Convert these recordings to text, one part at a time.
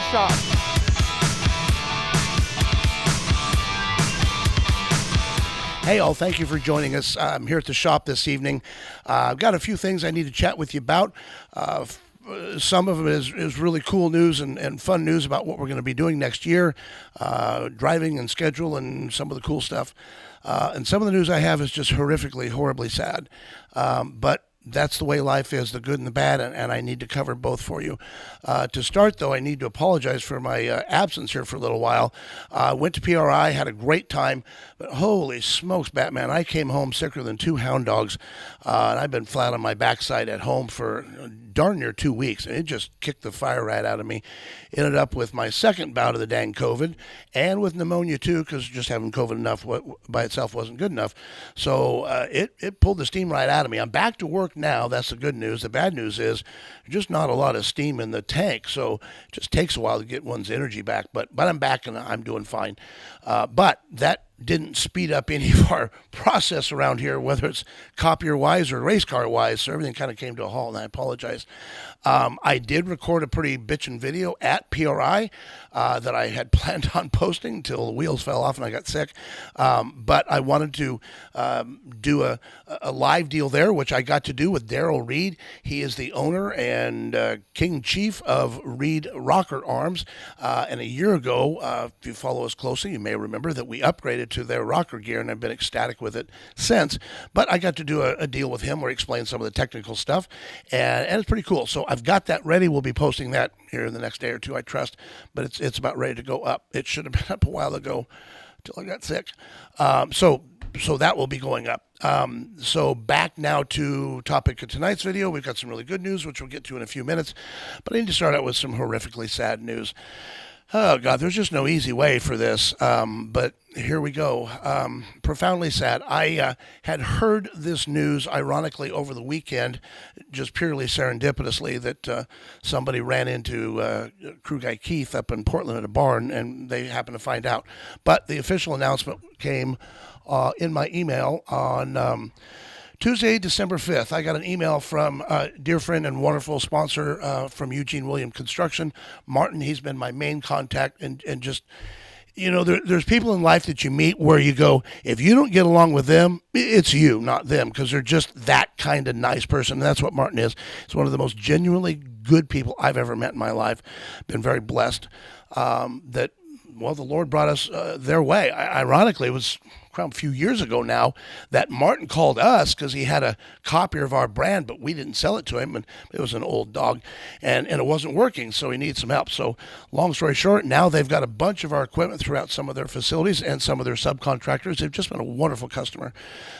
shop. Hey all, thank you for joining us. I'm here at the shop this evening. I've got a few things I need to chat with you about. Some of them is really cool news and fun news about what we're going to be doing next year, driving and schedule and some of the cool stuff. And some of the news I have is just horribly sad. But that's the way life is, the good and the bad, and I need to cover both for you. To start, though, I need to apologize for my absence here for a little while. Went to PRI, had a great time, but holy smokes, Batman, I came home sicker than two hound dogs, and I've been flat on my backside at home for darn near 2 weeks, and it just kicked the fire right out of me. Ended up with my second bout of the dang COVID, and with pneumonia, too, because just having COVID enough by itself wasn't good enough. So it pulled the steam right out of me. I'm back to work now. That's the good news. The bad news is just not a lot of steam in the tank, so it just takes a while to get one's energy back. But I'm back and I'm doing fine. But that didn't speed up any of our process around here, whether it's copier-wise or race car-wise, so everything kind of came to a halt, and I apologize. I did record a pretty bitchin' video at PRI that I had planned on posting until the wheels fell off and I got sick. But I wanted to do a live deal there, which I got to do with Daryl Reed. He is the owner and King Chief of Reed Rocker Arms. And a year ago, if you follow us closely, you may remember that we upgraded to their rocker gear, and I've been ecstatic with it since. But I got to do a deal with him where he explained some of the technical stuff, and it's pretty cool. So I've got that ready. We'll be posting that here in the next day or two, I trust. But it's about ready to go up. It should have been up a while ago until I got sick. So that will be going up. So back now to topic of tonight's video. We've got some really good news, which we'll get to in a few minutes. But I need to start out with some horrifically sad news. Oh, God, there's just no easy way for this, but here we go. Profoundly sad. I had heard this news, ironically, over the weekend, just purely serendipitously, that somebody ran into crew guy Keith up in Portland at a barn, and they happened to find out. But the official announcement came in my email on Tuesday, December 5th, I got an email from a dear friend and wonderful sponsor from Eugene William Construction, Martin. He's been my main contact, and just, you know, there's people in life that you meet where you go, if you don't get along with them, it's you, not them, because they're just that kind of nice person. And that's what Martin is. He's one of the most genuinely good people I've ever met in my life. Been very blessed that, well, the Lord brought us their way. Ironically, it was a few years ago now that Martin called us because he had a copier of our brand, but we didn't sell it to him, and it was an old dog, and it wasn't working, so he needed some help. So long story short, now they've got a bunch of our equipment throughout some of their facilities and some of their subcontractors. They've just been a wonderful customer.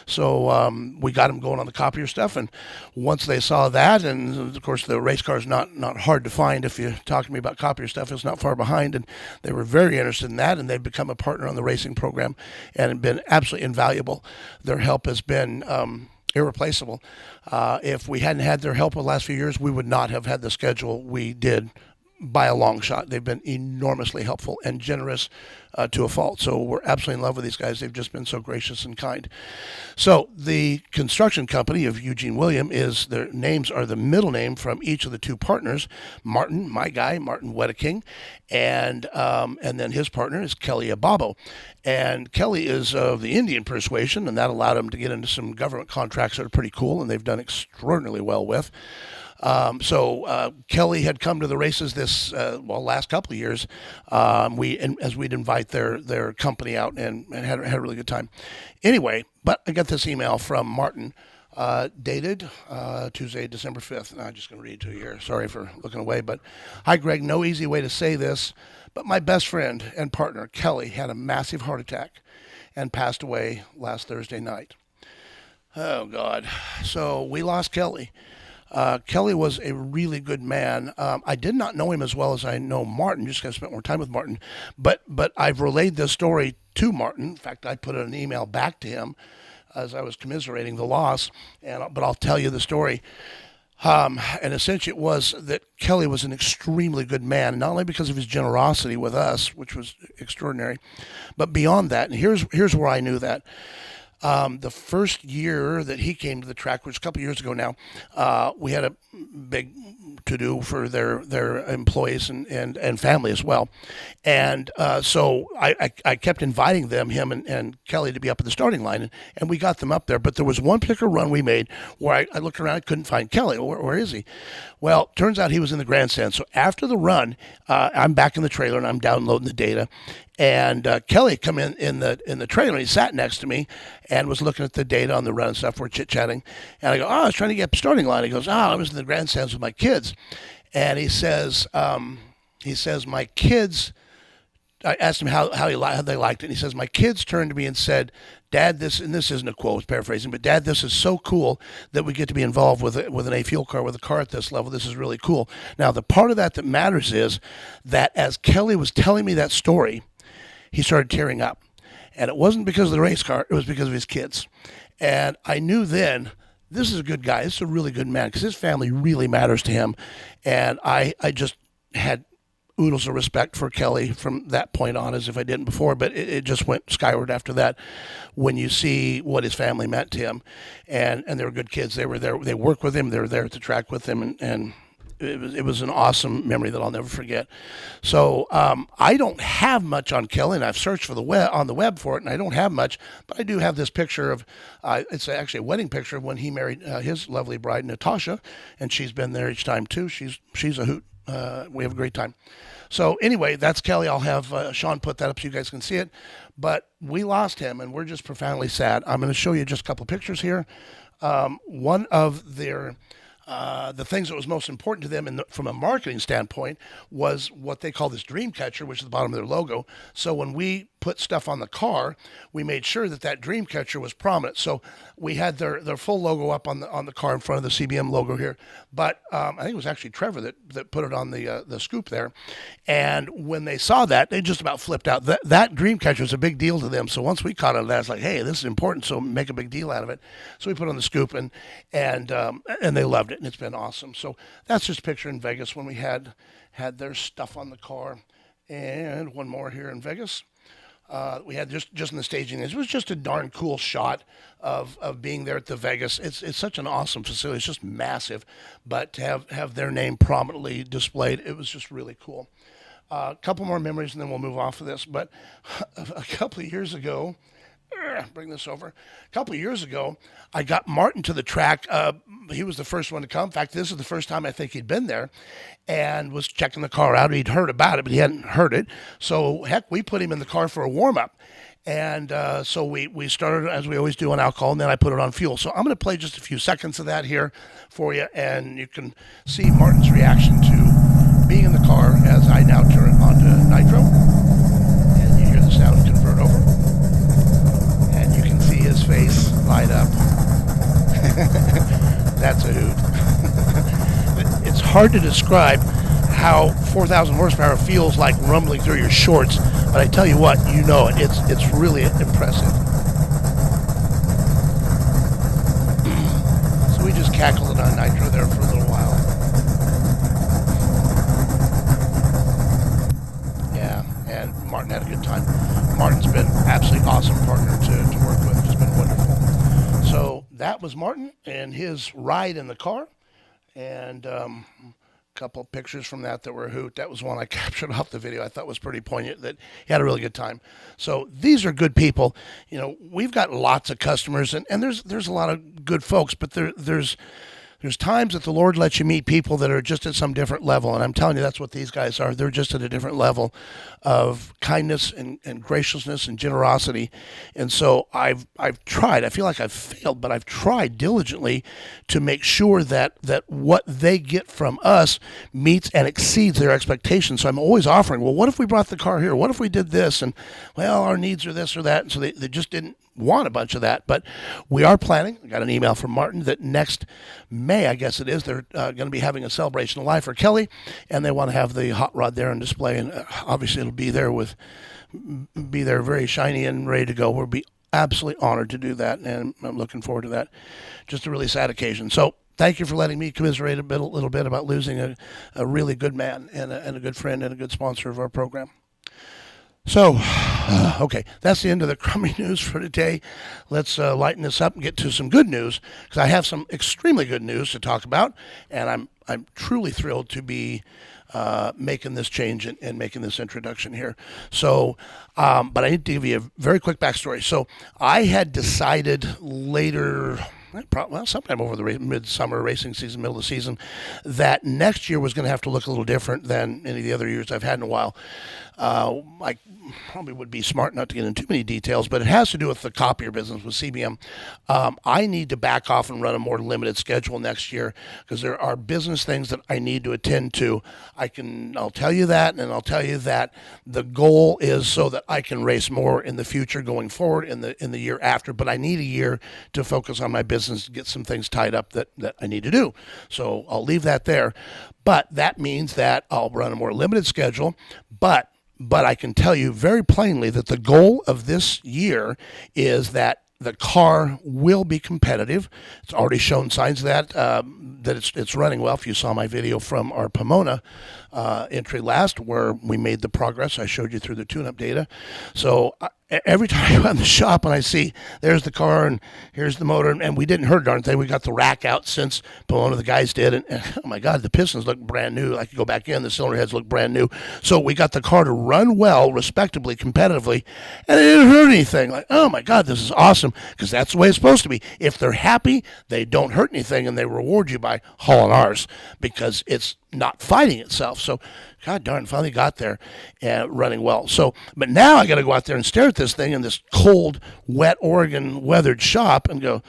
So we got them going on the copier stuff, and once they saw that, and of course the race car is not hard to find. If you talk to me about copier stuff, it's not far behind, and they were very interested in that, and they've become a partner on the racing program and been absolutely invaluable. Their help has been irreplaceable. If we hadn't had their help in the last few years, we would not have had the schedule we did by a long shot. They've been enormously helpful and generous to a fault. So we're absolutely in love with these guys. They've just been so gracious and kind. So the construction company of Eugene William is, their names are the middle name from each of the two partners. Martin, my guy, Martin Wedeking, and then his partner is Kelly Ababo. And Kelly is of the Indian persuasion, and that allowed him to get into some government contracts that are pretty cool, and they've done extraordinarily well with. So Kelly had come to the races this last couple of years. As we'd invite their company out and had a really good time. Anyway, but I got this email from Martin, dated Tuesday, December 5th. And I'm just going to read it to you here. Sorry for looking away, but hi, Greg. No easy way to say this, but my best friend and partner Kelly had a massive heart attack and passed away last Thursday night. Oh God! So we lost Kelly. Kelly was a really good man. I did not know him as well as I know Martin, just because I spent more time with Martin. But I've relayed this story to Martin. In fact, I put an email back to him as I was commiserating the loss. But I'll tell you the story. And essentially it was that Kelly was an extremely good man, not only because of his generosity with us, which was extraordinary, but beyond that. And here's where I knew that. The first year that he came to the track, which was a couple years ago now, we had a big to do for their employees and family as well. And so I kept inviting them, him and Kelly, to be up at the starting line, and we got them up there. But there was one particular run we made where I looked around, I couldn't find Kelly. Where is he? Well, turns out he was in the grandstand. So after the run, I'm back in the trailer and I'm downloading the data. And Kelly come in the trailer, and he sat next to me and was looking at the data on the run and stuff. We're chit-chatting. And I go, I was trying to get up the starting line. He goes, I was in the grandstands with my kids. And he says, my kids, I asked him how they liked it. And he says, my kids turned to me and said, Dad, and this isn't a quote, paraphrasing, but Dad, this is so cool that we get to be involved with an A fuel car, with a car at this level. This is really cool. Now, the part of that matters is that as Kelly was telling me that story, he started tearing up. And it wasn't because of the race car, it was because of his kids. And I knew then, this is a good guy. This is a really good man, because his family really matters to him. And I just had oodles of respect for Kelly from that point on, as if I didn't before, but it just went skyward after that when you see what his family meant to him. And they were good kids. They were there. They worked with him. They were there at the track with him. And it was an awesome memory that I'll never forget. So I don't have much on Kelly, and I've searched for on the web for it, and I don't have much, but I do have this picture of, it's actually a wedding picture of when he married his lovely bride, Natasha, and she's been there each time too. She's a hoot. We have a great time. So anyway, that's Kelly. I'll have Sean put that up so you guys can see it. But we lost him, and we're just profoundly sad. I'm going to show you just a couple of pictures here. One of their the things that was most important to them from a marketing standpoint was what they call this dream catcher, which is the bottom of their logo. So when we put stuff on the car, we made sure that dream catcher was prominent. So we had their full logo up on the car in front of the CBM logo here. But I think it was actually Trevor that put it on the scoop there. And when they saw that, they just about flipped out. That dream catcher was a big deal to them. So once we caught on that, it's like, hey, this is important, so make a big deal out of it. So we put it on the scoop, and they loved it, and it's been awesome. So that's just a picture in Vegas when we had their stuff on the car. And one more here in Vegas. We had just in the staging. It was just a darn cool shot of being there at the Vegas. It's such an awesome facility. It's just massive, but to have their name prominently displayed, it was just really cool. A couple more memories, and then we'll move off of this. But a couple of years ago, bring this over. A couple of years ago, I got Martin to the track. He was the first one to come. In fact, this is the first time I think he'd been there, and was checking the car out. He'd heard about it, but he hadn't heard it. So, heck, we put him in the car for a warm-up. And so we started, as we always do, on alcohol, and then I put it on fuel. So I'm going to play just a few seconds of that here for you, and you can see Martin's reaction to being in the car as I now turn it onto nitro. And you hear the sound convert over. And you can see his face light up. That's a hoot. It's hard to describe how 4,000 horsepower feels like rumbling through your shorts, but I tell you what, you know it. It's really impressive. So we just cackled it on nitro there for a little while. Yeah, and Martin had a good time. Martin's been an absolutely awesome partner to work with. It's been wonderful. So that was Martin and his ride in the car, and couple pictures from that were a hoot. That was one I captured off the video. I thought was pretty poignant, that he had a really good time. So these are good people. You know, we've got lots of customers, and there's a lot of good folks, but there's times that the Lord lets you meet people that are just at some different level, and I'm telling you, that's what these guys are. They're just at a different level of kindness and graciousness and generosity. And so I've tried. I feel like I've failed, but I've tried diligently to make sure that what they get from us meets and exceeds their expectations. So I'm always offering, well, what if we brought the car here? What if we did this? And, well, our needs are this or that. And so they just didn't want a bunch of that, but we are planning. I got an email from Martin that next May, I guess it is, they're going to be having a celebration of life for Kelly, and they want to have the hot rod there on display, and obviously it'll be there very shiny and ready to go. We'll be absolutely honored to do that, and I'm looking forward to that. Just a really sad occasion. So thank you for letting me commiserate a little bit about losing a really good man and a good friend and a good sponsor of our program. So, okay, that's the end of the crummy news for today. Let's lighten this up and get to some good news because I have some extremely good news to talk about, and I'm truly thrilled to be making this change and making this introduction here. So, but I need to give you a very quick backstory. So, I had decided later. Well, sometime over the midsummer racing season, middle of the season, that next year was going to have to look a little different than any of the other years I've had in a while. I probably would be smart not to get into too many details, but it has to do with the copier business with CBM. I need to back off and run a more limited schedule next year because there are business things that I need to attend to. I'll tell you that, and I'll tell you that the goal is so that I can race more in the future going forward in the year after. But I need a year to focus on my business, get some things tied up that I need to do. So I'll leave that there. But that means that I'll run a more limited schedule, but I can tell you very plainly that the goal of this year is that the car will be competitive. It's already shown signs of that it's running well. If you saw my video from our Pomona entry last, where we made the progress, I showed you through the tune-up data. So every time I go in the shop and I see there's the car and here's the motor, and we didn't hurt a darn thing. We got the rack out since Pomona, the guys did, and oh my God, the pistons look brand new. I could go back in, the cylinder heads look brand new. So we got the car to run well, respectably, competitively, and it didn't hurt anything. Like, oh my God, this is awesome, because that's the way it's supposed to be. If they're happy, they don't hurt anything, and they reward you by hauling ours because it's not fighting itself. So, God darn, finally got there and running well. So, but now I got to go out there and stare at this thing in this cold, wet Oregon weathered shop and go,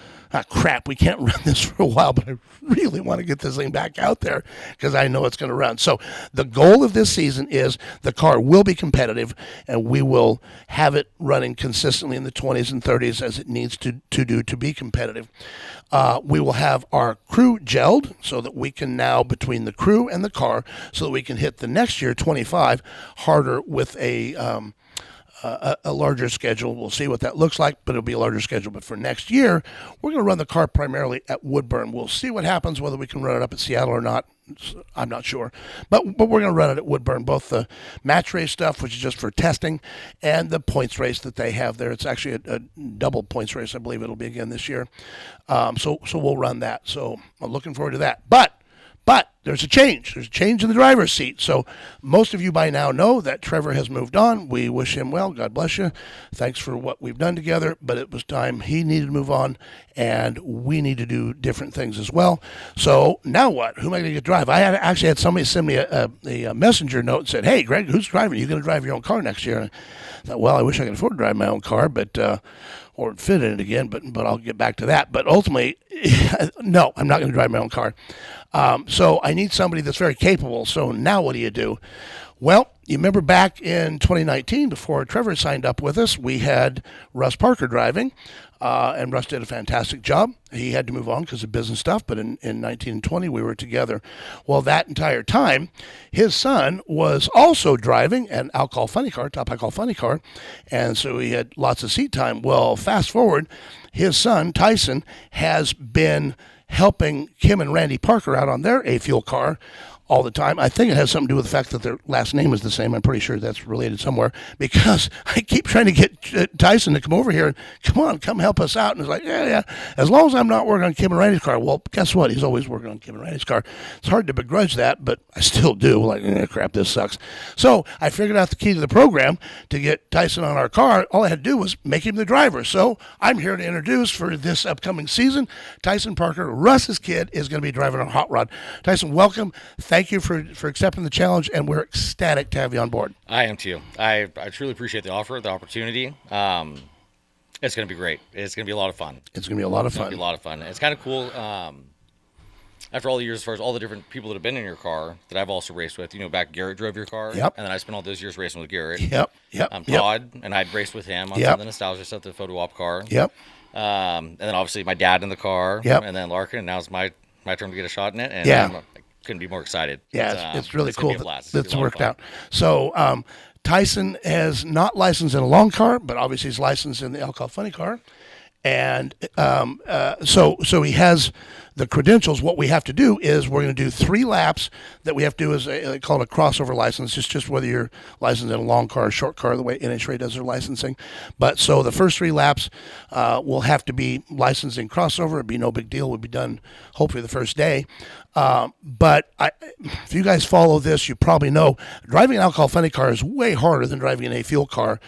crap, we can't run this for a while, but I really want to get this thing back out there because I know it's going to run. So the goal of this season is the car will be competitive and we will have it running consistently in the 20s and 30s as it needs to do to be competitive. We will have our crew gelled so that we can now, between the crew and the car, so that we can hit the next year, 25, harder with a larger schedule. We'll see what that looks like, but it'll be a larger schedule. But for next year, we're going to run the car primarily at Woodburn. We'll see what happens, whether we can run it up at Seattle or not. I'm not sure. But we're going to run it at Woodburn, both the match race stuff, which is just for testing, and the points race that they have there. It's actually a double points race. I believe it'll be again this year. So we'll run that. So I'm looking forward to that. But there's a change. There's a change in the driver's seat. So most of you by now know that Trevor has moved on. We wish him well. God bless you. Thanks for what we've done together. But it was time he needed to move on, and we need to do different things as well. So now what? Who am I going to get to drive? I actually had somebody send me a messenger note and said, hey, Greg, who's driving? Are you going to drive your own car next year? And I thought, well, I wish I could afford to drive my own car, but or fit in it again, but I'll get back to that. But ultimately, no, I'm not going to drive my own car. So I need somebody that's very capable. So now what do? Well, you remember back in 2019, before Trevor signed up with us, we had Russ Parker driving, and Russ did a fantastic job. He had to move on because of business stuff, but in 19 and 20, we were together. Well, that entire time, his son was also driving an top Alcohol funny car, and so he had lots of seat time. Well, fast forward, his son, Tyson, has been helping Kim and Randy Parker out on their A-Fuel car all the time. I think it has something to do with the fact that their last name is the same. I'm pretty sure that's related somewhere, because I keep trying to get Tyson to come over here and come help us out. And it's like, yeah. As long as I'm not working on Kim and Randy's car. Well, guess what? He's always working on Kim and Randy's car. It's hard to begrudge that, but I still do. Like, crap, this sucks. So I figured out the key to the program to get Tyson on our car. All I had to do was make him the driver. So I'm here to introduce for this upcoming season, Tyson Parker, Russ's kid, is going to be driving our hot rod. Tyson, welcome. Thank you for accepting the challenge, and we're ecstatic to have you on board. I am too. I truly appreciate the offer, the opportunity. It's going to be great. It's going to be a lot of fun. It's going to be a lot of fun. It's going to be a lot of fun. It's kind of cool. After all the years, as far as all the different people that have been in your car that I've also raced with, back Garrett drove your car. Yep. And then I spent all those years racing with Garrett. Yep. Todd, and I'd raced with him on some of the nostalgia stuff, the photo op car. Yep. And then obviously my dad in the car. Yep. And then Larkin, and now it's my turn to get a shot in it. And I couldn't be more excited. Yeah, it's really cool that's worked out. So Tyson is not licensed in a long car, but obviously he's licensed in the Alcohol funny car. And so he has the credentials. What we have to do is we're going to do 3 laps that we have to do as they call it a crossover license. It's just whether you're licensed in a long car or short car, the way NHRA does their licensing. But so the first 3 laps will have to be licensed in crossover. It'd be no big deal. We'll be done hopefully the first day. But if you guys follow this, you probably know driving an alcohol-funded car is way harder than driving an A-fuel car.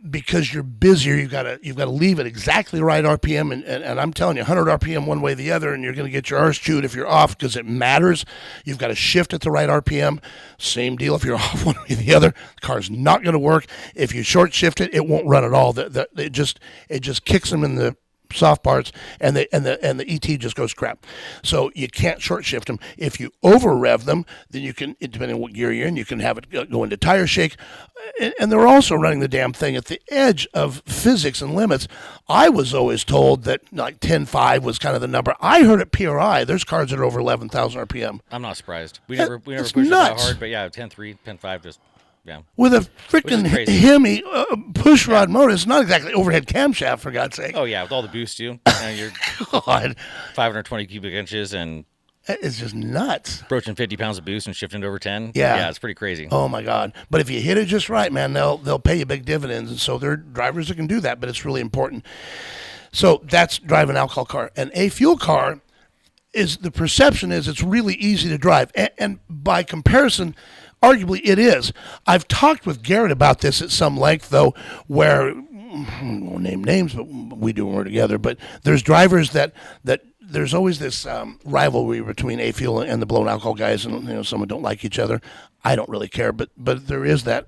Because you're busier, you've got to leave at exactly the right RPM, and I'm telling you, 100 RPM one way or the other, and you're going to get your arse chewed if you're off because it matters. You've got to shift at the right RPM. Same deal if you're off one way or the other. The car's not going to work. If you short shift it, it won't run at all. It just kicks them in the soft parts, and the ET just goes crap. So you can't short shift them. If you over rev them, then you can, depending on what gear you're in, you can have it go into tire shake. And they're also running the damn thing at the edge of physics and limits. I was always told that like 10.5 was kind of the number. I heard at PRI, there's cars that are over 11,000 RPM. I'm not surprised. We never pushed it nuts. that hard, but yeah, 10.3, 10.5 just. Yeah. With a freaking Hemi push rod motor, it's not exactly overhead camshaft, for God's sake. Oh, yeah, with all the boost, you're God. 520 cubic inches and it's just nuts. Approaching 50 pounds of boost and shifting to over 10. Yeah. Yeah, it's pretty crazy. Oh, my God. But if you hit it just right, man, they'll pay you big dividends. And so there are drivers that can do that, but it's really important. So that's driving an alcohol car. An A-fuel car the perception is it's really easy to drive. And by comparison, arguably it is. I've talked with Garrett about this at some length, though, where I won't name names, but we do when we're together. But there's drivers that there's always this rivalry between A-fuel and the blown alcohol guys, and some don't like each other. I don't really care, but there is that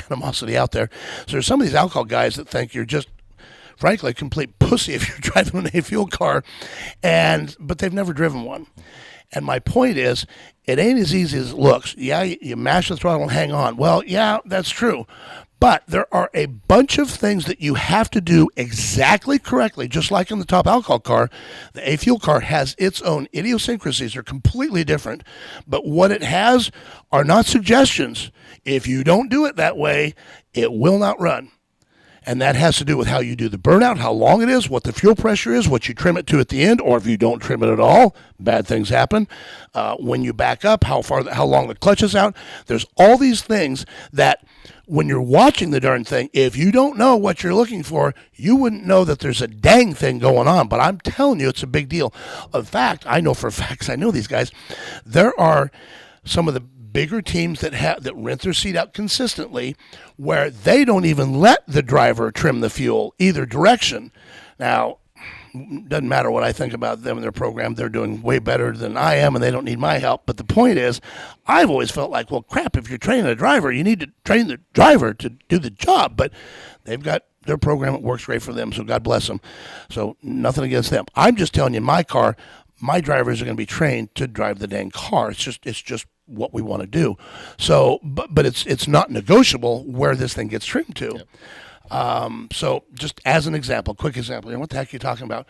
animosity out there. So there's some of these alcohol guys that think you're just, frankly, a complete pussy if you're driving an A-fuel car, but they've never driven one. And my point is, it ain't as easy as it looks. Yeah, you mash the throttle and hang on. Well, yeah, that's true. But there are a bunch of things that you have to do exactly correctly, just like in the top alcohol car. The A-fuel car has its own idiosyncrasies. They're completely different. But what it has are not suggestions. If you don't do it that way, it will not run. And that has to do with how you do the burnout, how long it is, what the fuel pressure is, what you trim it to at the end, or if you don't trim it at all, bad things happen. When you back up, how long the clutch is out. There's all these things that when you're watching the darn thing, if you don't know what you're looking for, you wouldn't know that there's a dang thing going on. But I'm telling you, it's a big deal. In fact, I know for a fact, 'cause I know these guys, there are some of the bigger teams that rent their seat out consistently where they don't even let the driver trim the fuel either direction. Now, doesn't matter what I think about them and their program. They're doing way better than I am, and they don't need my help. But the point is, I've always felt like, well, crap, if you're training a driver, you need to train the driver to do the job. But they've got their program that works great for them, so God bless them. So nothing against them. I'm just telling you, my car, my drivers are going to be trained to drive the dang car. It's just what we want to do. So, but it's not negotiable where this thing gets trimmed to. Yep. So just as an example, quick example, what the heck are you talking about?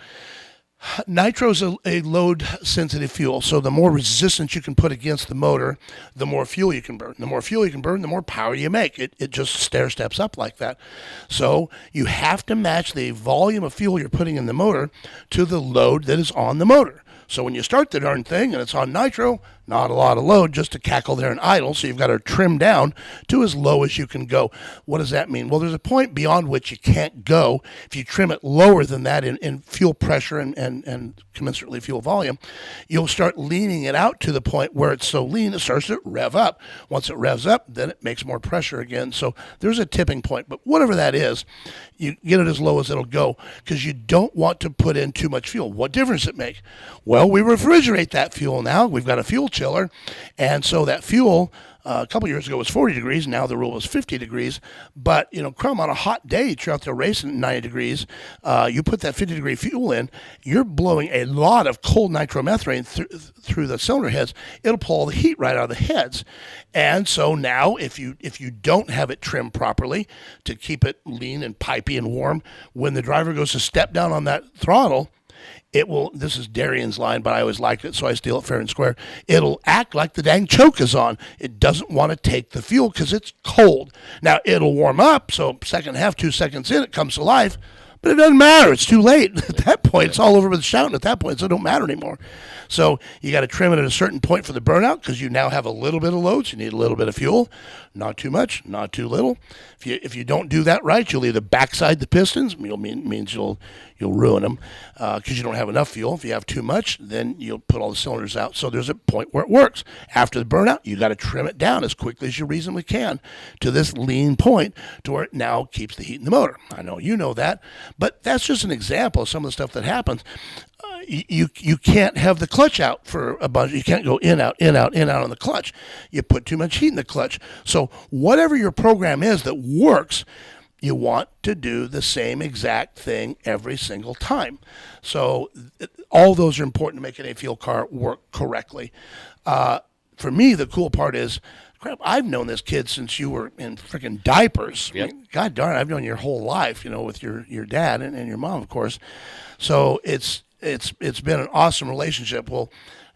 Nitro is a load-sensitive fuel, so the more resistance you can put against the motor, the more fuel you can burn. The more fuel you can burn, the more power you make. It just stair-steps up like that. So you have to match the volume of fuel you're putting in the motor to the load that is on the motor. So when you start the darn thing and it's on nitro, not a lot of load, just to cackle there and idle, so you've got to trim down to as low as you can go. What does that mean? Well, there's a point beyond which you can't go. If you trim it lower than that in fuel pressure and commensurately fuel volume, you'll start leaning it out to the point where it's so lean it starts to rev up. Once it revs up, then it makes more pressure again. So there's a tipping point. But whatever that is, you get it as low as it'll go because you don't want to put in too much fuel. What difference does it make? Well, we refrigerate that fuel now. We've got a fuel chiller, and so that fuel a couple years ago was 40 degrees. Now the rule is 50 degrees. But, Crum, on a hot day, you're out there racing at 90 degrees, you put that 50-degree fuel in, you're blowing a lot of cold nitromethane through the cylinder heads. It'll pull all the heat right out of the heads. And so now if you don't have it trimmed properly to keep it lean and pipey and warm, when the driver goes to step down on that throttle, it will, this is Darian's line, but I always liked it, so I steal it fair and square. It'll act like the dang choke is on. It doesn't want to take the fuel because it's cold. Now, it'll warm up, so second half, 2 seconds in, it comes to life, But it doesn't matter. It's too late. At that point, it's all over with shouting at that point, so it don't matter anymore. So you got to trim it at a certain point for the burnout because you now have a little bit of load, so you need a little bit of fuel. Not too much, not too little. If you don't do that right, you'll either backside the pistons, means you'll ruin them because you don't have enough fuel. If you have too much, then you'll put all the cylinders out. So there's a point where it works. After the burnout, you got to trim it down as quickly as you reasonably can to this lean point to where it now keeps the heat in the motor. I know you know that, but that's just an example of some of the stuff that happens. You can't have the clutch out for a bunch. You can't go in, out, in, out, in, out on the clutch. You put too much heat in the clutch. So whatever your program is that works, you want to do the same exact thing every single time. So all those are important to making a fuel car work correctly. For me, the cool part is, crap, I've known this kid since you were in freaking diapers. Yep. I mean, God darn it, I've known your whole life, with your dad and your mom, of course. So it's been an awesome relationship. Well,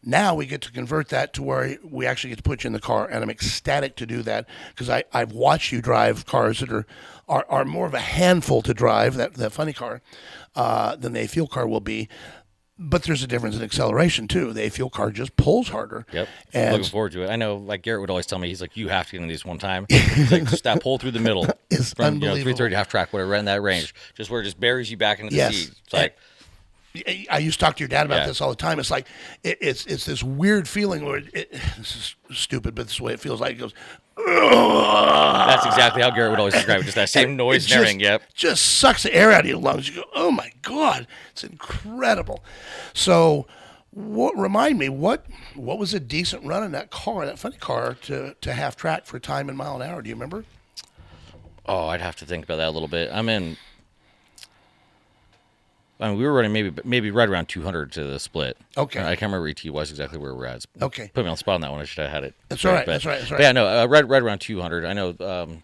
now we get to convert that to where we actually get to put you in the car, and I'm ecstatic to do that because I've watched you drive cars that are more of a handful to drive, that funny car, than the fuel car will be. But there's a difference in acceleration, too. The fuel car just pulls harder. Yep. And looking forward to it. I know, like Garrett would always tell me, he's like, you have to get into these one time. He's like, just that pull through the middle. It's from, unbelievable. 330 half track, whatever, right in that range. Just where it just buries you back into the Yes. seat. It's like, I used to talk to your dad about this all the time. It's like it's this weird feeling where this is stupid, but this is the way it feels like. It goes. That's exactly how Garrett would always describe it. Just that same noise and everything. Yep. Just sucks the air out of your lungs. You go, oh my God, it's incredible. So, remind me what was a decent run in that car, that funny car, to half track for time and mile an hour? Do you remember? Oh, I'd have to think about that a little bit. We were running maybe right around 200 to the split. Okay. I can't remember ET-wise exactly where we're at. Okay. Put me on the spot on that one. I should have had it. That's all right. That's right. But yeah, no, right around 200. I know,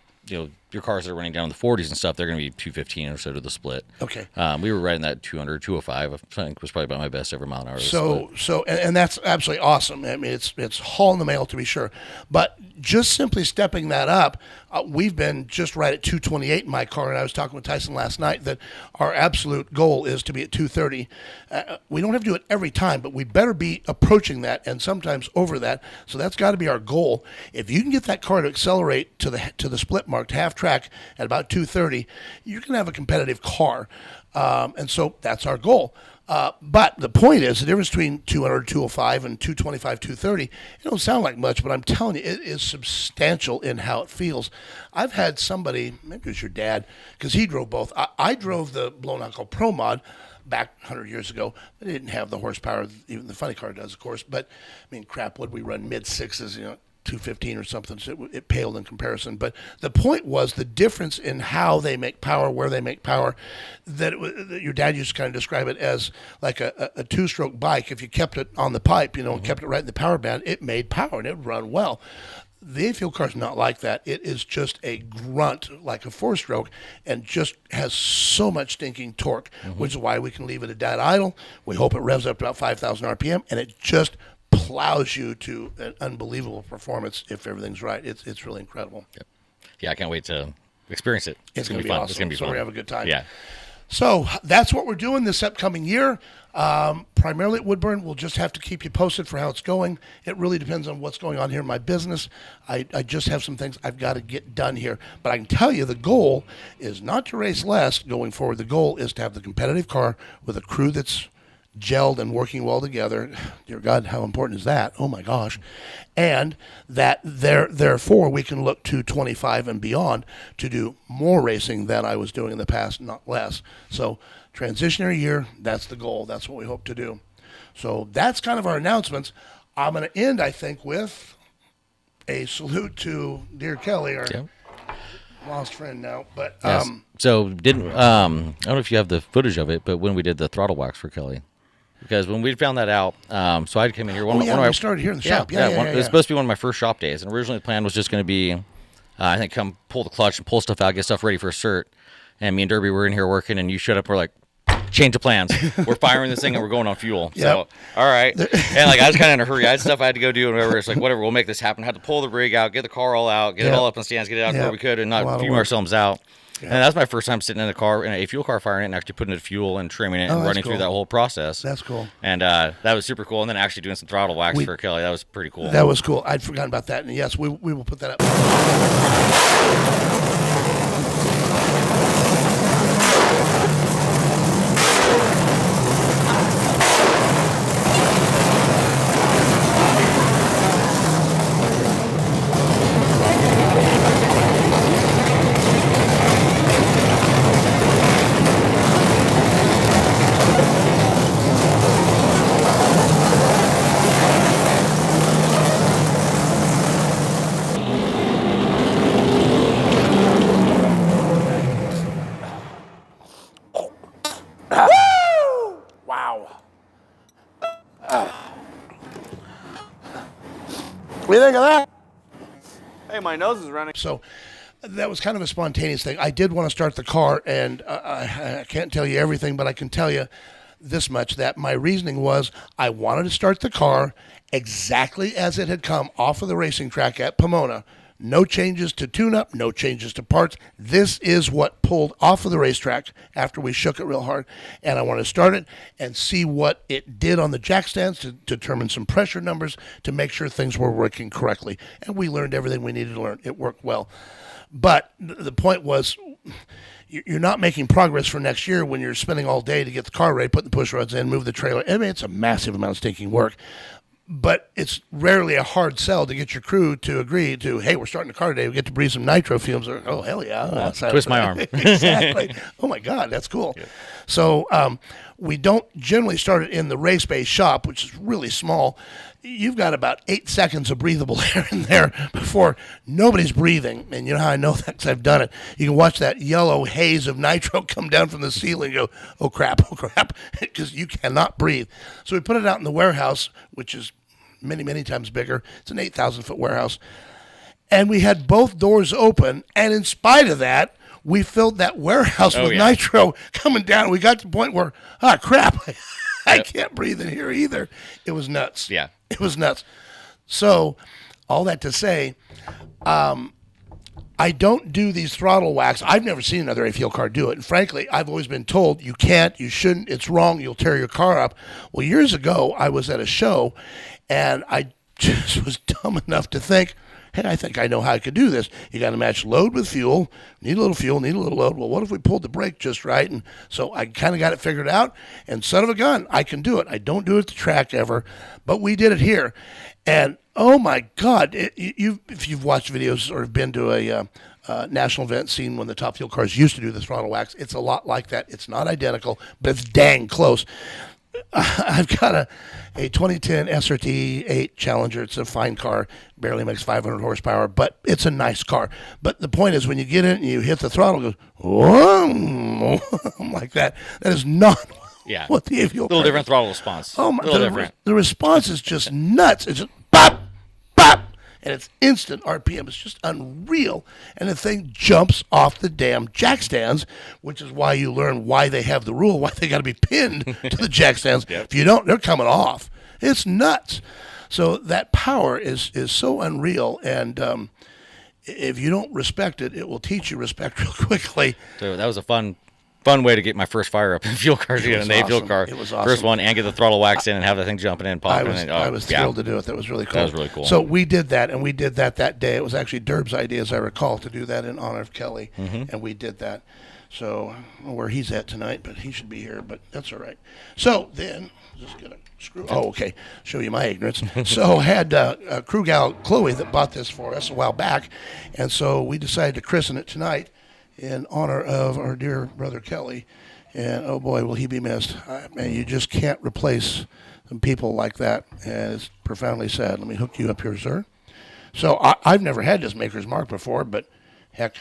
your cars that are running down in the 40s and stuff, they're going to be 215 or so to the split. Okay. We were right in that 200, 205. I think was probably about my best ever mile an hour. So that's absolutely awesome. I mean, it's haul in the mail to be sure, but just simply stepping that up, we've been just right at 228 in my car, and I was talking with TYSON last night that our absolute goal is to be at 230. We don't have to do it every time, but we better be approaching that and sometimes over that. So that's got to be our goal. If you can get that car to accelerate to the split mark, to half track at about 230, you're going to have a competitive car. And so that's our goal. But the point is, the difference between 200, 205 and 225, 230, it don't sound like much, but I'm telling you, it is substantial in how it feels. I've had somebody, maybe it was your dad, because he drove both. I drove the blown knuckle Pro Mod back 100 years ago. They didn't have the horsepower, even the funny car does, of course. But, I mean, crap, would we run mid-sixes, 215 or something, so it paled in comparison. But the point was the difference in how they make power, where they make power, that your dad used to kind of describe it as like a two-stroke bike. If you kept it on the pipe, and kept it right in the power band, it made power and it would run well. The fuel car is not like that. It is just a grunt like a four-stroke and just has so much stinking torque, which is why we can leave it at dead idle. We hope it revs up to about 5,000 RPM, and it just plows you to an unbelievable performance if everything's right. It's really incredible. Yep. Yeah, I can't wait to experience it. It's going to be fun. awesome. It's going to be so fun. we have a good time. Yeah. So that's what we're doing this upcoming year. Primarily at Woodburn, we'll just have to keep you posted for how it's going. It really depends on what's going on here in my business. I just have some things I've got to get done here. But I can tell you the goal is not to race less going forward. The goal is to have the competitive car with a crew that's gelled and working well together. Dear God, how important is that? Oh my gosh. And that therefore we can look to 25 and beyond to do more racing than I was doing in the past, not less. So transitionary year, that's the goal. That's what we hope to do. So that's kind of our announcements. I'm going to end, I think, with a salute to dear Kelly, our lost friend now. But yes. So didn't I don't know if you have the footage of it, but when we did the throttle wax for Kelly. Because when we found that out, so I came in here. We started here in the shop. It was supposed to be one of my first shop days, and originally the plan was just going to be, I think, come pull the clutch and pull stuff out, get stuff ready for a cert. And me and Derby were in here working, and you showed up. We're like, change of plans. We're firing this thing, and we're going on fuel. Yep. So, all right. And like I was kind of in a hurry. I had stuff I had to go do, and whatever. It's like whatever, we'll make this happen. Had to pull the rig out, get the car all out, get it all up in stands, get it out where we could, and not fume ourselves out. And that's my first time sitting in a car, in a fuel car, firing it and actually putting it fuel and trimming it and running through that whole process. That's cool. And that was super cool. And then actually doing some throttle wax for Kelly. That was pretty cool. That was cool. I'd forgotten about that. And yes, we will put that up. What do you think of that? Hey, my nose is running. So that was kind of a spontaneous thing. I did want to start the car, and I can't tell you everything, but I can tell you this much, that my reasoning was I wanted to start the car exactly as it had come off of the racing track at Pomona. No changes to tune-up, no changes to parts. This is what pulled off of the racetrack after we shook it real hard. And I want to start it and see what it did on the jack stands to determine some pressure numbers to make sure things were working correctly. And we learned everything we needed to learn. It worked well. But the point was, you're not making progress for next year when you're spending all day to get the car ready, put the push rods in, move the trailer. I mean, it's a massive amount of stinking work. But it's rarely a hard sell to get your crew to agree to, hey, we're starting the car today. We get to breathe some nitro fumes. Or, oh, hell yeah. Twist my arm. Exactly. Oh, my God, that's cool. Yeah. So we don't generally start it in the race-based shop, which is really small. You've got about 8 seconds of breathable air in there before nobody's breathing. And you know how I know that? Because I've done it. You can watch that yellow haze of nitro come down from the ceiling and go, oh, crap, because you cannot breathe. So we put it out in the warehouse, which is many, many times bigger. It's an 8,000-foot warehouse. And we had both doors open, and in spite of that, we filled that warehouse with nitro coming down. We got to the point where, crap, I can't breathe in here either. It was nuts. Yeah. It was nuts. So, all that to say, I don't do these throttle wax. I've never seen another A-Fuel car do it. And frankly, I've always been told you can't, you shouldn't, it's wrong, you'll tear your car up. Well, years ago, I was at a show, and I just was dumb enough to think, hey, I think I know how I could do this. You got to match load with fuel, need a little fuel, need a little load. Well, what if we pulled the brake just right? And so I kind of got it figured out, and son of a gun, I can do it. I don't do it at the track ever, but we did it here. And oh my God, if you've watched videos or have been to a national event, seen when the Top Fuel cars used to do the throttle wax, it's a lot like that. It's not identical, but it's dang close. I've got a 2010 SRT 8 Challenger. It's a fine car, barely makes 500 horsepower, but it's a nice car. But the point is, when you get in and you hit the throttle, it goes, whoa, like that. That is not what the A-Fuel A little different throttle response. Oh my! A little different. The response is just nuts. It's just bop, bop, and it's instant RPM. It's just unreal. And the thing jumps off the damn jack stands, which is why you learn why they have the rule, why they got to be pinned to the jack stands. If you don't, they're coming off. It's nuts. So that power is so unreal, and if you don't respect it, it will teach you respect real quickly. So that was a fun way to get my first fire up in fuel cars, get an A-Fuel car. It was awesome. First one, and get the throttle wax in and have the thing jumping in, popping. I was thrilled to do it. That was really cool. That was really cool. So we did that, and we did that day. It was actually Derb's idea, as I recall, to do that in honor of Kelly, and we did that. So I don't know where he's at tonight, but he should be here, but that's all right. So then, just going to screw. Oh, okay. Show you my ignorance. So had a crew gal, Chloe, that bought this for us a while back, and so we decided to christen it tonight in honor of our dear brother Kelly. And oh boy, will he be missed. Man, you just can't replace some people like that. And it's profoundly sad. Let me hook you up here, sir. So I've never had this Maker's Mark before, but heck,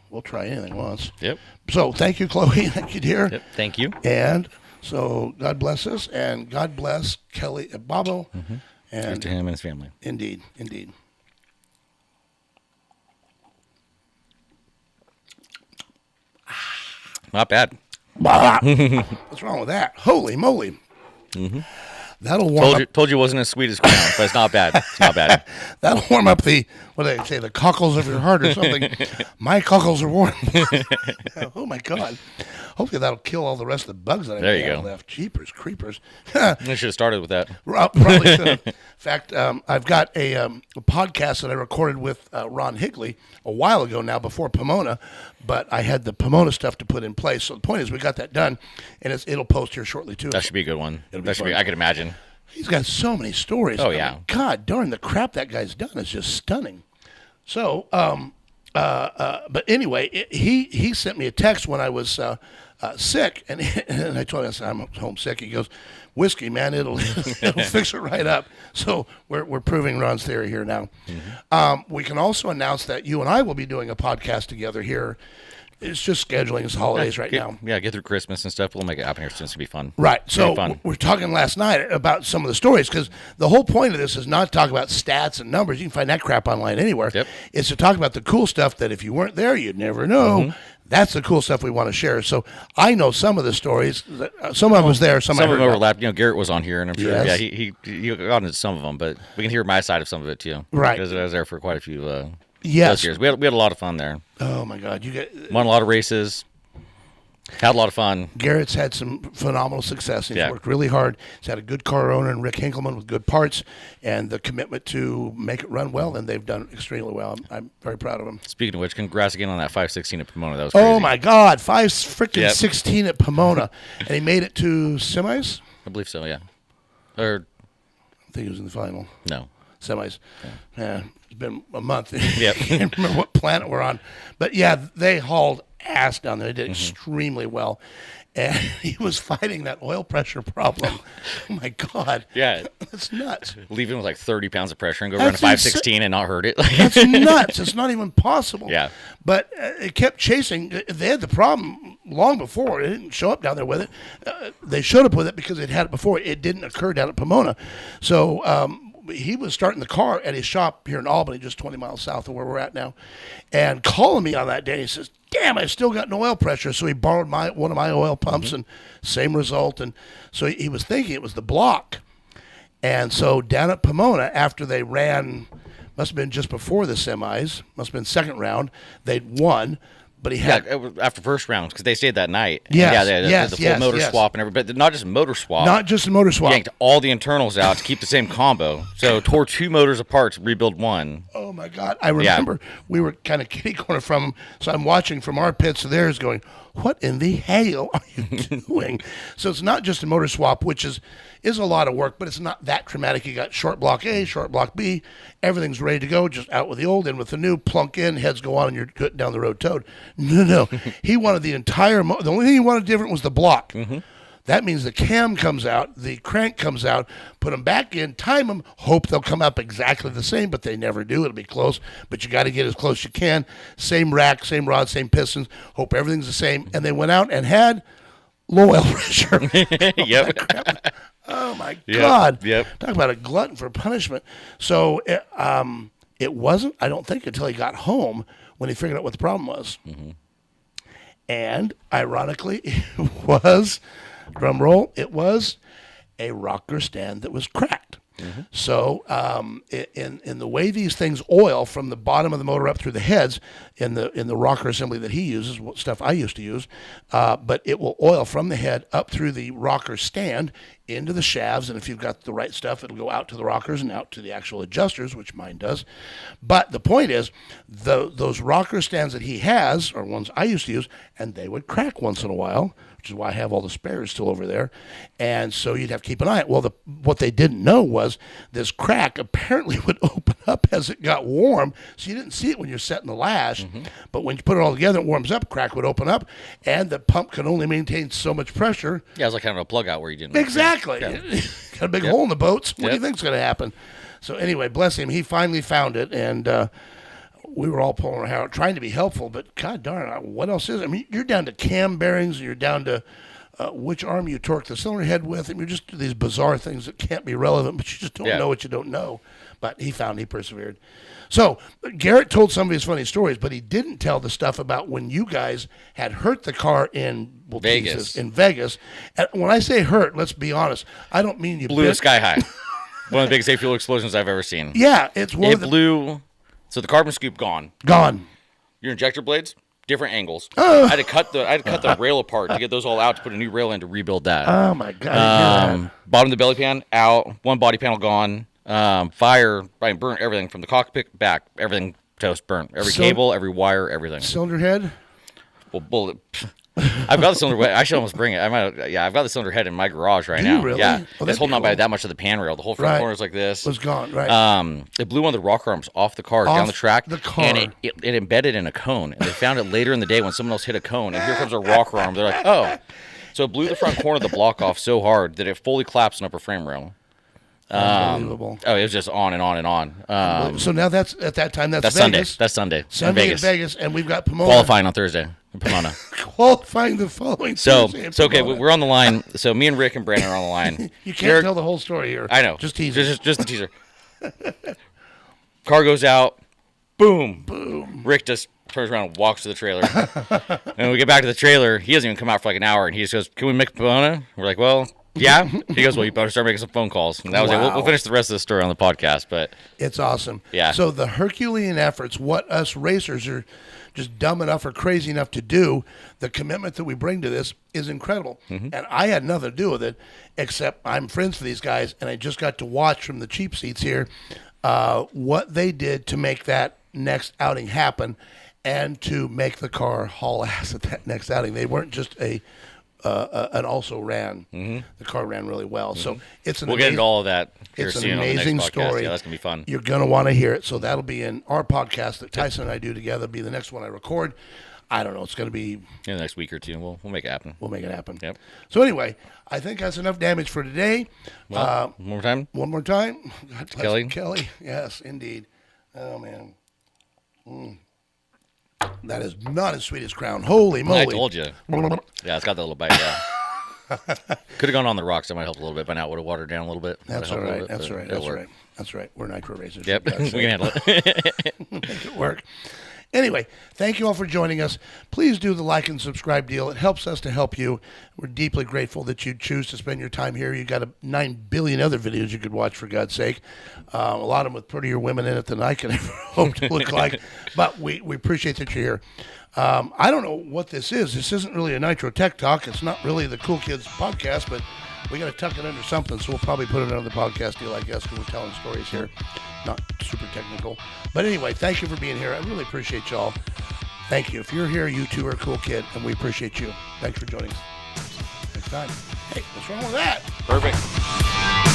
we'll try anything once. Yep. So thank you, Chloe. Thank you, dear. Yep. Thank you. And so God bless us, and God bless Kelly Ababo. And to him and his family. Indeed, indeed. Not bad. What's wrong with that? Holy moly. That'll warm up. Told you it wasn't as sweet as crown, but it's not bad. It's not bad. That'll warm up the what do they say, the cockles of your heart or something. My cockles are warm. Oh, my God. Hopefully that'll kill all the rest of the bugs that I have left. Jeepers, creepers. I should have started with that. Probably should have. In fact, I've got a podcast that I recorded with Ron Higley a while ago now, before Pomona, but I had the Pomona stuff to put in place. So the point is, we got that done, and it'll post here shortly, too. That should be a good one. That should be, I could imagine. He's got so many stories. Oh, yeah. God darn, the crap that guy's done is just stunning. So, but anyway, he sent me a text when I was sick, and I told him, I said, I'm homesick. He goes, whiskey, man, it'll fix it right up. So we're proving Ron's theory here now. Mm-hmm. We can also announce that you and I will be doing a podcast together here. It's just scheduling. It's holidays now. Yeah, get through Christmas and stuff. We'll make it happen here. It's going to be fun. Right. So we're talking last night about some of the stories, because the whole point of this is not to talk about stats and numbers. You can find that crap online anywhere. Yep. It's to talk about the cool stuff that if you weren't there, you'd never know. Mm-hmm. That's the cool stuff we want to share. So I know some of the stories. Some of them was there. Some of them overlapped. Garrett was on here, and I'm sure. Yes. Yeah, he got into some of them, but we can hear my side of some of it too. Right. Because I was there for quite a few. Yes. Years. We had a lot of fun there. Oh my God! Won a lot of races. Had a lot of fun. Garrett's had some phenomenal success. He's worked really hard. He's had a good car owner and Rick Hinkleman with good parts, and the commitment to make it run well, and they've done extremely well. I'm very proud of them. Speaking of which, congrats again on that 516 at Pomona. That was crazy. Oh my God, 16 at Pomona, and he made it to semis. I believe so. Yeah. Or I think he was in the final. No. Semis. Yeah. It's been a month. Yeah. I can't remember what planet we're on, but yeah, they hauled ass down there. They did extremely well. And he was fighting that oil pressure problem. Oh, my God. Yeah. That's nuts. Leaving with like 30 pounds of pressure and go run a 516 and not hurt it. That's nuts. It's not even possible. Yeah. But it kept chasing. They had the problem long before. It didn't show up down there with it. They showed up with it because they'd had it before. It didn't occur down at Pomona. So he was starting the car at his shop here in Albany, just 20 miles south of where we're at now, and calling me on that day. He says, damn, I've still got no oil pressure. So he borrowed one of my oil pumps, and same result. And so he was thinking it was the block. And so down at Pomona, after they ran, must have been just before the semis, must have been second round, they'd won. But he had after first round, because they stayed that night. Yes, the full motor swap and everything, but not just motor swap. Not just a motor swap. Yanked all the internals out to keep the same combo. So tore two motors apart to rebuild one. Oh my God! I remember we were kind of kitty corner from him, so I'm watching from our pits to theirs, going, "What in the hell are you doing?" So it's not just a motor swap, which is a lot of work, but it's not that traumatic. You got short block A, short block B, everything's ready to go. Just out with the old, in with the new, plunk in, heads go on, and you're good down the road towed. No. He wanted the entire. The only thing he wanted different was the block. Mm-hmm. That means the cam comes out, the crank comes out, put them back in, time them, hope they'll come up exactly the same, but they never do. It'll be close, but you got to get as close as you can. Same rack, same rod, same pistons. Hope everything's the same. And they went out and had low oil pressure. Yep. Oh my God. Yep. Talk about a glutton for punishment. So it wasn't, I don't think, until he got home when he figured out what the problem was. Mm-hmm. And ironically, it was, drum roll, it was a rocker stand that was cracked. Mm-hmm. So in the way these things oil from the bottom of the motor up through the heads in the rocker assembly that he uses, stuff I used to use, but it will oil from the head up through the rocker stand into the shafts, and if you've got the right stuff, it'll go out to the rockers and out to the actual adjusters, which mine does. But the point is, those rocker stands that he has are ones I used to use, and they would crack once in a while, which is why I have all the spares still over there. And so you'd have to keep an eye on it. Well, what they didn't know was this crack apparently would open up as it got warm, so you didn't see it when you're setting the lash. Mm-hmm. But when you put it all together, it warms up, crack would open up, and the pump can only maintain so much pressure. Yeah, it was like kind of a plug out where you didn't. Exactly. Yeah. Got a big hole in the boats. What do you think's going to happen? So anyway, bless him. He finally found it, and we were all pulling our hair out, trying to be helpful, but God darn, what else is it? I mean, you're down to cam bearings, and you're down to which arm you torque the cylinder head with, and you're just these bizarre things that can't be relevant, but you just don't know what you don't know. But he persevered. So Garrett told some of his funny stories, but he didn't tell the stuff about when you guys had hurt the car in Vegas. In Vegas. And when I say hurt, let's be honest, I don't mean you blew the sky high. One of the biggest fuel explosions I've ever seen. Yeah, it's one it of the... blew So the carbon scoop gone. Gone. Your injector blades, different angles. I had to cut the rail apart to get those all out to put a new rail in to rebuild that. Oh my God. Bottom of the belly pan out. One body panel gone. Fire, burnt everything from the cockpit back. Everything toast burnt. Every cable, every wire, everything. Cylinder head? Well, bullet. I've got the cylinder. I should almost bring it. I've got the cylinder head in my garage right now. You really? Yeah, Oh, it's holding on by that much of the pan rail. The whole front corner is like this. Was gone. Right. It blew one of the rocker arms off the car down the track. And it embedded in a cone. And they found it later in the day when someone else hit a cone. And here comes a rocker arm. They're like, oh. So it blew the front corner of the block off so hard that it fully collapsed an upper frame rail. Unbelievable. It was just on and on and on. So now that's at that time. That's Sunday. Vegas. That's Sunday. Sunday in Vegas, and we've got Pomona qualifying on Thursday in Pomona. Qualifying the following. So Tuesday in okay, Pomona. we're on the line. So me and Rick and Brandon are on the line. You can't tell the whole story here. I know. Just teaser. Just the teaser. Car goes out. Boom. Boom. Rick just turns around and walks to the trailer. And when we get back to the trailer, he doesn't even come out for like an hour, and he just goes, "Can we make Pomona?" We're like, "Well." Yeah, he goes, well, you better start making some phone calls. And that was it. We'll finish the rest of the story on the podcast, but it's awesome. Yeah. So the Herculean efforts, what us racers are just dumb enough or crazy enough to do, the commitment that we bring to this is incredible. And I had nothing to do with it, except I'm friends with these guys, and I just got to watch from the cheap seats here what they did to make that next outing happen and to make the car haul ass at that next outing. They weren't just and also ran. The car ran really well. So it's an we'll get into all of that here it's soon an on the next amazing podcast. story. Yeah, that's going to be fun. You're going to want to hear it. So that'll be in our podcast that Tyson and I do together. It'll be the next one I record. I don't know. It's going to be in the next week or two. We'll make it happen. We'll make it happen. Yep. So anyway, I think that's enough damage for today. Well, one more time? One more time. Kelly? Kelly. Yes, indeed. Oh, man. That is not as sweet as Crown. Holy moly. I told you. Yeah, it's got that little bite, yeah. Could have gone on the rocks. That might help a little bit. By now it would have watered down a little bit. That's all right. That's right. That's right. We're nitro racers. Yep. We can handle it. Make it work. Anyway, thank you all for joining us. Please do the like and subscribe deal. It helps us to help you. We're deeply grateful that you choose to spend your time here. You got 9 billion other videos you could watch, for God's sake. A lot of them with prettier women in it than I can ever hope to look like. But we appreciate that you're here. I don't know what this is. This isn't really a Nitro Tech Talk. It's not really the Cool Kids podcast, but we got to tuck it under something, so we'll probably put it on the podcast deal, I guess, because we're telling stories here. Not super technical. But anyway, thank you for being here. I really appreciate y'all. Thank you. If you're here, you too are a cool kid, and we appreciate you. Thanks for joining us. Next time. Hey, what's wrong with that? Perfect.